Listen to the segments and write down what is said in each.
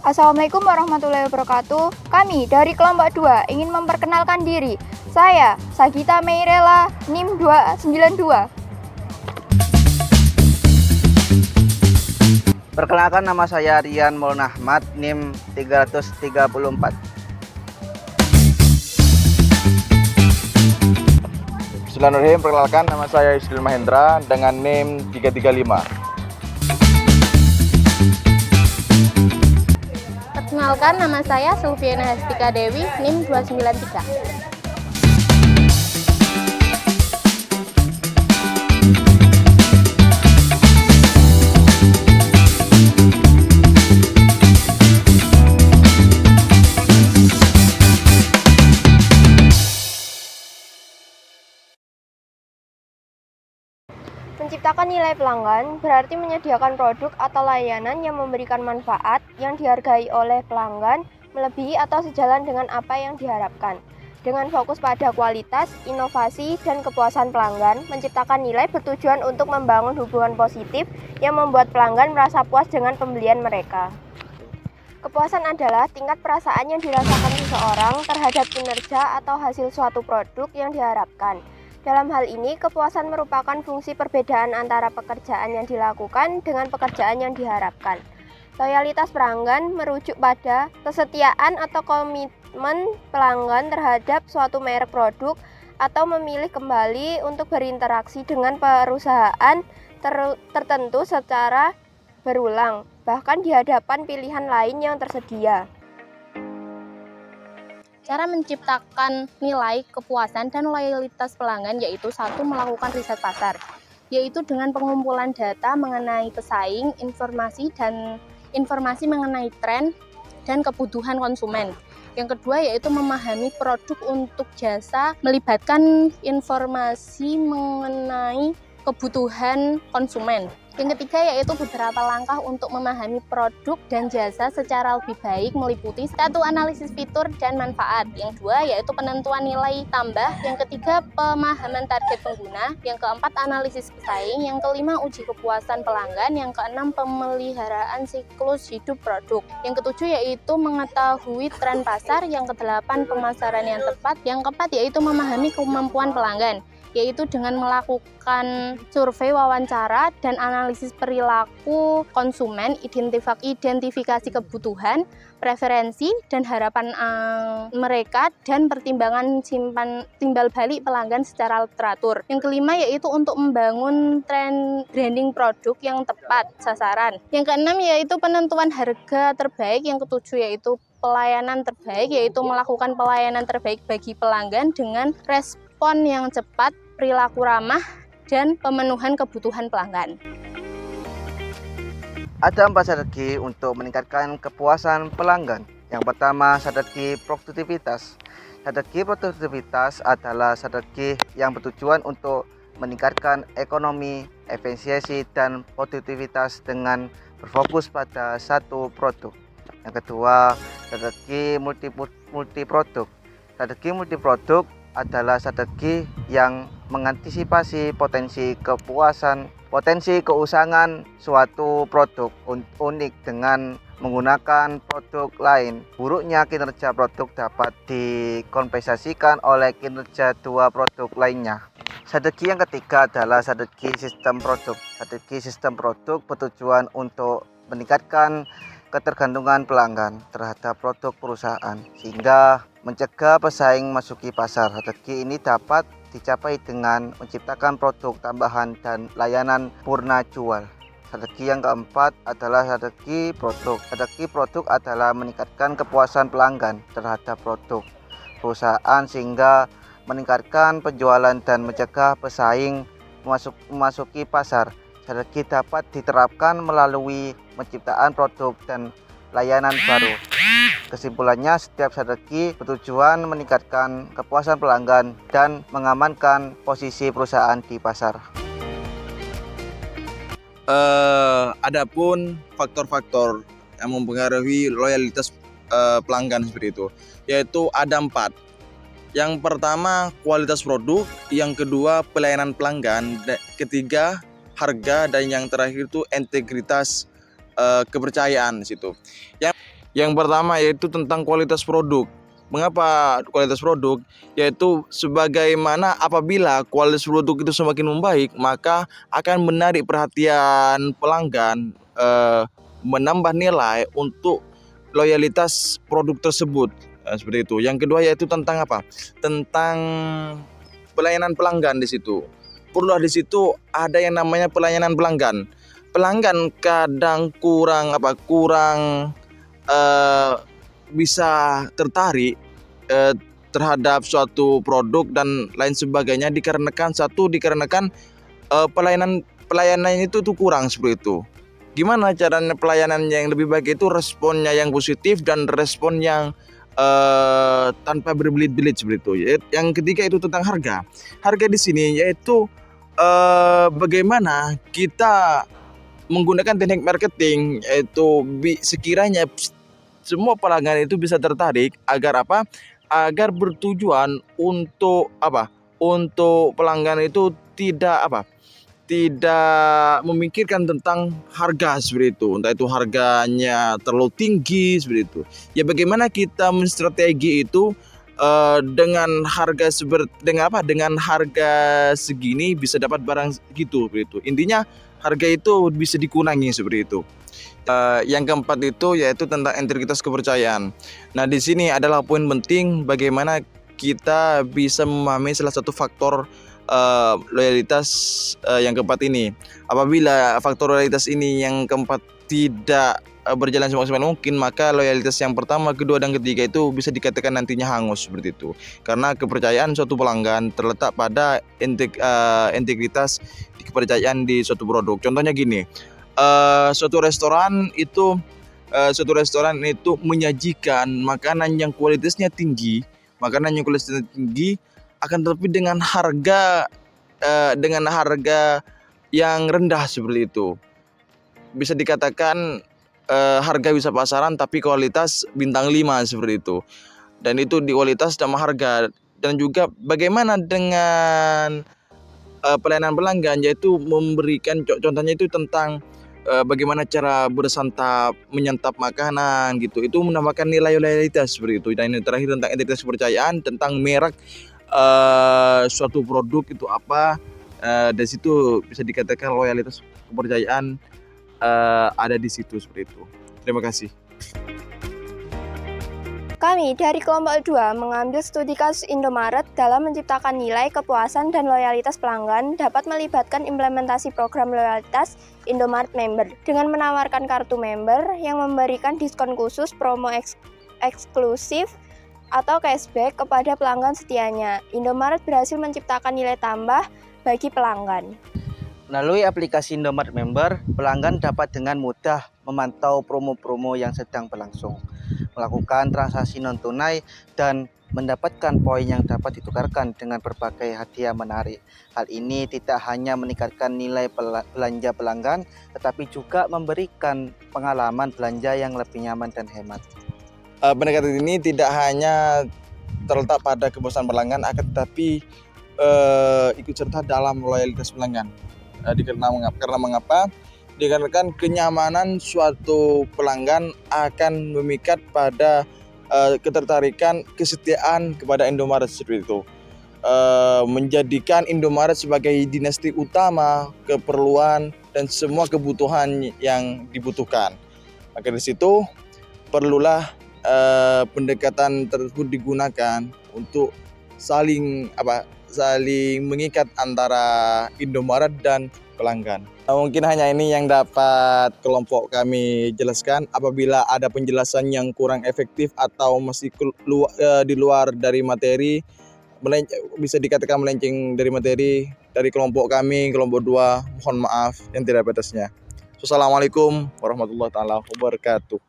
Assalamualaikum warahmatullahi wabarakatuh. Kami dari kelompok 2 ingin memperkenalkan diri. Saya Sagita Meirela, NIM 292. Perkenalkan, nama saya Rian Maulana Ahmad, NIM 334. Bismillahirrahmanirrahim. Perkenalkan, nama saya Yusril Mahendra dengan NIM 335. Perkenalkan, nama saya Sulfiana Hastika Dewi, NIM 293. Menciptakan nilai pelanggan berarti menyediakan produk atau layanan yang memberikan manfaat yang dihargai oleh pelanggan melebihi atau sejalan dengan apa yang diharapkan. Dengan fokus pada kualitas, inovasi, dan kepuasan pelanggan, menciptakan nilai bertujuan untuk membangun hubungan positif yang membuat pelanggan merasa puas dengan pembelian mereka. Kepuasan adalah tingkat perasaan yang dirasakan seseorang terhadap kinerja atau hasil suatu produk yang diharapkan. Dalam hal ini, kepuasan merupakan fungsi perbedaan antara pekerjaan yang dilakukan dengan pekerjaan yang diharapkan. Loyalitas pelanggan merujuk pada kesetiaan atau komitmen pelanggan terhadap suatu merek produk atau memilih kembali untuk berinteraksi dengan perusahaan tertentu secara berulang, bahkan di hadapan pilihan lain yang tersedia. Cara menciptakan nilai kepuasan dan loyalitas pelanggan yaitu satu, melakukan riset pasar, yaitu dengan pengumpulan data mengenai pesaing, informasi mengenai tren dan kebutuhan konsumen. Yang kedua yaitu memahami produk untuk jasa, melibatkan informasi mengenai kebutuhan konsumen. Yang ketiga yaitu beberapa langkah untuk memahami produk dan jasa secara lebih baik, meliputi satu, analisis fitur dan manfaat. Yang dua yaitu penentuan nilai tambah. Yang ketiga, pemahaman target pengguna. Yang keempat, analisis pesaing. Yang kelima, uji kepuasan pelanggan. Yang keenam, pemeliharaan siklus hidup produk. Yang ketujuh yaitu mengetahui tren pasar. Yang kedelapan, pemasaran yang tepat. Yang keempat yaitu memahami kemampuan pelanggan, yaitu dengan melakukan survei, wawancara, dan analisis perilaku konsumen, identifikasi kebutuhan, preferensi, dan harapan mereka, dan pertimbangan timbal balik pelanggan secara teratur. Yang kelima yaitu untuk membangun tren branding produk yang tepat sasaran. Yang keenam yaitu penentuan harga terbaik. Yang ketujuh yaitu pelayanan terbaik, yaitu melakukan pelayanan terbaik bagi pelanggan dengan respon yang cepat, perilaku ramah, dan pemenuhan kebutuhan pelanggan. Ada 4 strategi untuk meningkatkan kepuasan pelanggan. Yang pertama, strategi produktivitas. Strategi produktivitas adalah strategi yang bertujuan untuk meningkatkan ekonomi, efisiensi, dan produktivitas dengan berfokus pada satu produk. Yang kedua, strategi multiproduk. Strategi multiproduk adalah strategi yang mengantisipasi potensi keusangan suatu produk unik dengan menggunakan produk lain. Buruknya kinerja produk dapat dikompensasikan oleh kinerja dua produk lainnya. Strategi yang ketiga adalah strategi sistem produk. Strategi sistem produk bertujuan untuk meningkatkan ketergantungan pelanggan terhadap produk perusahaan sehingga mencegah pesaing masuki pasar. Strategi ini dapat dicapai dengan menciptakan produk tambahan dan layanan purna jual. Strategi yang keempat adalah strategi produk. Strategi produk adalah meningkatkan kepuasan pelanggan terhadap produk perusahaan sehingga meningkatkan penjualan dan mencegah pesaing memasuki pasar. Strategi dapat diterapkan melalui penciptaan produk dan layanan baru. Kesimpulannya, setiap strategi bertujuan meningkatkan kepuasan pelanggan dan mengamankan posisi perusahaan di pasar. Adapun faktor-faktor yang mempengaruhi loyalitas pelanggan seperti itu, yaitu ada 4. Yang pertama, kualitas produk. Yang kedua, pelayanan pelanggan. Ketiga, harga. Dan yang terakhir itu integritas, kepercayaan situ. Yang pertama yaitu tentang kualitas produk. Mengapa kualitas produk? Yaitu sebagaimana apabila kualitas produk itu semakin membaik, maka akan menarik perhatian pelanggan, menambah nilai untuk loyalitas produk tersebut. Seperti itu. Yang kedua yaitu tentang apa? Tentang pelayanan pelanggan di situ. Perlu di situ ada yang namanya pelayanan pelanggan. Pelanggan kadang kurang bisa tertarik terhadap suatu produk dan lain sebagainya dikarenakan pelayanan itu kurang seperti itu. Gimana caranya pelayanan yang lebih baik itu responnya yang positif dan respon yang tanpa berbelit-belit seperti itu. Yang ketiga itu tentang harga. Harga di sini yaitu bagaimana kita menggunakan teknik marketing, yaitu sekiranya semua pelanggan itu bisa tertarik agar apa? Agar bertujuan untuk apa? Untuk pelanggan itu tidak memikirkan tentang harga seperti itu. Entah itu harganya terlalu tinggi seperti itu. Ya bagaimana kita menstrategi itu dengan harga dengan harga segini bisa dapat barang gitu seperti itu. Intinya harga itu bisa dikurangi seperti itu. Yang keempat itu yaitu tentang integritas kepercayaan. Nah, di sini adalah poin penting bagaimana kita bisa memahami salah satu faktor loyalitas yang keempat ini. Apabila faktor loyalitas ini yang keempat tidak berjalan semaksimal mungkin, maka loyalitas yang pertama, kedua, dan ketiga itu bisa dikatakan nantinya hangus seperti itu. Karena kepercayaan suatu pelanggan terletak pada integritas kepercayaan di suatu produk. Contohnya gini, suatu restoran itu menyajikan makanan yang kualitasnya tinggi, akan tetapi dengan harga yang rendah seperti itu. Bisa dikatakan harga bisa pasaran tapi kualitas bintang 5 seperti itu. Dan itu di kualitas sama harga. Dan juga bagaimana dengan pelayanan pelanggan, yaitu memberikan contohnya itu tentang bagaimana cara menyantap makanan gitu. Itu menambahkan nilai loyalitas seperti itu. Dan yang terakhir tentang integritas kepercayaan, tentang merek suatu produk itu apa. Dari situ bisa dikatakan loyalitas kepercayaan ada di situ seperti itu. Terima kasih. Kami dari kelompok 2 mengambil studi kasus Indomaret dalam menciptakan nilai kepuasan dan loyalitas pelanggan dapat melibatkan implementasi program loyalitas Indomaret Member dengan menawarkan kartu member yang memberikan diskon khusus, promo eksklusif, atau cashback kepada pelanggan setianya. Indomaret berhasil menciptakan nilai tambah bagi pelanggan. Melalui aplikasi Indomaret Member, pelanggan dapat dengan mudah memantau promo-promo yang sedang berlangsung, melakukan transaksi non-tunai, dan mendapatkan poin yang dapat ditukarkan dengan berbagai hadiah menarik. Hal ini tidak hanya meningkatkan nilai belanja pelanggan, tetapi juga memberikan pengalaman belanja yang lebih nyaman dan hemat. Pendekatan ini tidak hanya terletak pada kepuasan pelanggan, akan tetapi ikut serta dalam loyalitas pelanggan. Karena mengapa? Dikarenakan kenyamanan suatu pelanggan akan memikat pada ketertarikan, kesetiaan kepada Indomaret seperti itu. Menjadikan Indomaret sebagai dinasti utama, keperluan dan semua kebutuhan yang dibutuhkan. Maka di situ perlulah pendekatan tersebut digunakan untuk saling mengikat antara Indomaret dan pelanggan. Mungkin hanya ini yang dapat kelompok kami jelaskan. Apabila ada penjelasan yang kurang efektif atau masih di luar dari materi, bisa dikatakan melenceng dari materi dari kelompok kami, kelompok 2, mohon maaf yang tidak batasnya. Assalamualaikum warahmatullahi wabarakatuh.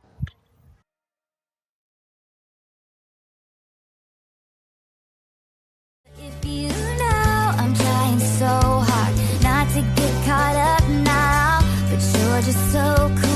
So hard not to get caught up now, but you're just so cool.